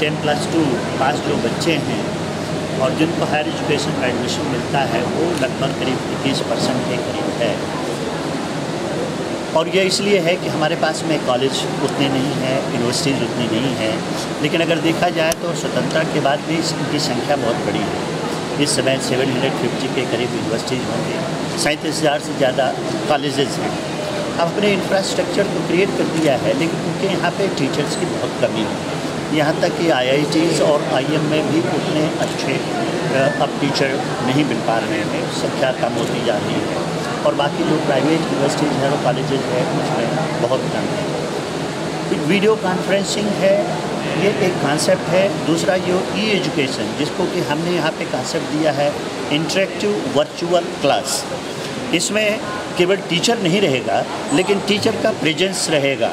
10+2 पास जो बच्चे हैं और जिनको हायर एजुकेशन का एडमिशन मिलता है वो लगभग करीब 21% के करीब है। और ये इसलिए है कि हमारे पास में कॉलेज उतने नहीं हैं, यूनिवर्सिटीज़ उतनी नहीं हैं, लेकिन अगर देखा जाए तो स्वतंत्रता के बाद भी इनकी संख्या बहुत बड़ी है। इस समय 750 के करीब यूनिवर्सिटीज़ होंगे, 37,000 से ज़्यादा कॉलेजेस हैं। अब अपने इंफ्रास्ट्रक्चर को क्रिएट कर दिया है, लेकिन उनके यहाँ पे टीचर्स की बहुत कमी है। यहाँ तक कि IITs और IIM में भी उतने अच्छे अब टीचर नहीं मिल पा रहे हैं, संख्या कम होती जा रही है। और बाकी जो प्राइवेट यूनिवर्सिटीज़ हैं और कॉलेजेस हैं उसमें बहुत कम है। वीडियो कॉन्फ्रेंसिंग है, ये एक कॉन्सेप्ट है। दूसरा ये ई-एजुकेशन, जिसको कि हमने यहाँ पे कॉन्सेप्ट दिया है इंटरेक्टिव वर्चुअल क्लास। इसमें केवल टीचर नहीं रहेगा, लेकिन टीचर का प्रेजेंस रहेगा।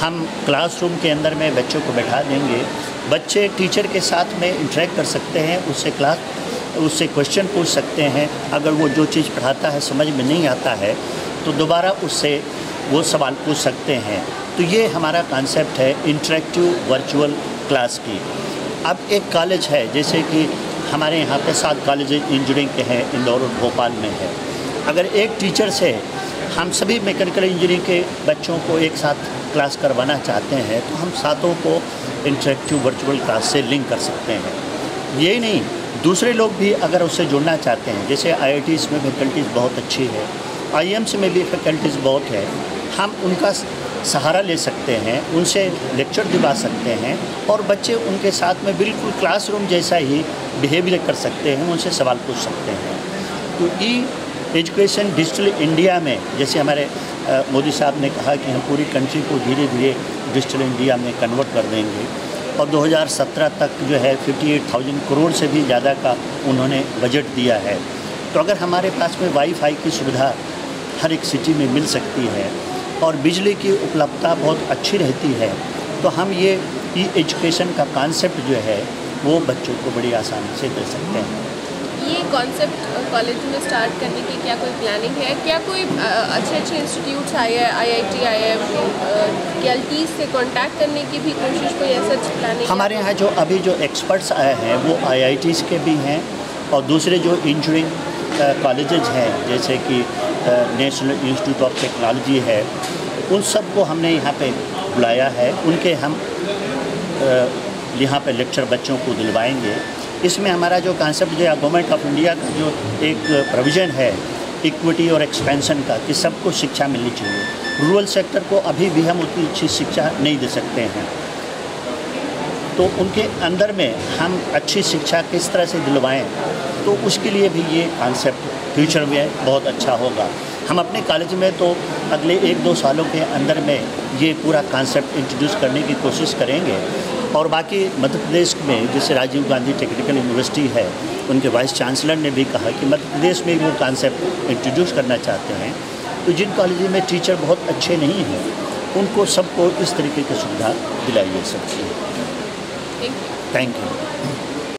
हम क्लासरूम के अंदर में बच्चों को बैठा देंगे, बच्चे टीचर के साथ में इंटरेक्ट कर सकते हैं, उससे क्वेश्चन पूछ सकते हैं। अगर वो जो चीज़ पढ़ाता है समझ में नहीं आता है तो दोबारा उससे वो सवाल पूछ सकते हैं। तो ये हमारा कॉन्सेप्ट है इंटरेक्टिव वर्चुअल क्लास की। अब एक कॉलेज है, जैसे कि हमारे यहाँ पे 7 कॉलेज इंजीनियरिंग के हैं, इंदौर और भोपाल में है। अगर एक टीचर से हम सभी मैकेनिकल इंजीनियरिंग के बच्चों को एक साथ क्लास करवाना चाहते हैं तो हम सातों को इंटरेक्टिव वर्चुअल क्लास से लिंक कर सकते हैं। यही नहीं, दूसरे लोग भी अगर उससे जुड़ना चाहते हैं, जैसे IITs में फैकल्टीज़ बहुत अच्छी है, IIMs में भी फैकल्टीज़ बहुत है, हम उनका सहारा ले सकते हैं, उनसे लेक्चर दिवा सकते हैं और बच्चे उनके साथ में बिल्कुल क्लासरूम जैसा ही बिहेवियर कर सकते हैं, उनसे सवाल पूछ सकते हैं। तो ई-एजुकेशन डिजिटल इंडिया में, जैसे हमारे मोदी साहब ने कहा कि हम पूरी कंट्री को धीरे धीरे डिजिटल इंडिया में कन्वर्ट कर देंगे और 2017 तक जो है 58,000 करोड़ से भी ज़्यादा का उन्होंने बजट दिया है। तो अगर हमारे पास में वाईफाई की सुविधा हर एक सिटी में मिल सकती है और बिजली की उपलब्धता बहुत अच्छी रहती है, तो हम ये ई-एजुकेशन का कॉन्सेप्ट जो है वो बच्चों को बड़ी आसानी से दे सकते हैं। ये कॉन्सेप्ट कॉलेज में स्टार्ट करने की क्या कोई प्लानिंग है? क्या कोई अच्छे इंस्टीट्यूट्स आए हैं, IIT, IIM, KLTs से कांटेक्ट करने की भी कोशिश, कोई ऐसा प्लानिंग? हमारे यहाँ जो अभी जो एक्सपर्ट्स आए हैं वो IITs के भी हैं और दूसरे जो इंजीनियरिंग कॉलेजेस हैं, जैसे कि नेशनल इंस्टीट्यूट ऑफ टेक्नोलॉजी है, उन सब को हमने यहाँ पे बुलाया है। उनके हम यहाँ पे लेक्चर बच्चों को दिलवाएंगे। इसमें हमारा जो कॉन्सेप्ट जो है गवर्नमेंट ऑफ इंडिया का जो एक प्रोविज़न है इक्विटी और एक्सपेंशन का, कि सबको शिक्षा मिलनी चाहिए। रूरल सेक्टर को अभी भी हम उतनी अच्छी शिक्षा नहीं दे सकते हैं, तो उनके अंदर में हम अच्छी शिक्षा किस तरह से दिलवाएं, तो उसके लिए भी ये कॉन्सेप्ट फ्यूचर में बहुत अच्छा होगा। हम अपने कॉलेज में तो अगले 1-2 सालों के अंदर में ये पूरा कॉन्सेप्ट इंट्रोड्यूस करने की कोशिश करेंगे। और बाकी मध्य प्रदेश में जैसे राजीव गांधी टेक्निकल यूनिवर्सिटी है, उनके वाइस चांसलर ने भी कहा कि मध्य प्रदेश में वो कॉन्सेप्ट इंट्रोड्यूस करना चाहते हैं। तो जिन कॉलेजों में टीचर बहुत अच्छे नहीं हैं उनको सबको इस तरीके की सुविधा दिलाई जा सकती है। Thank you. Thank you.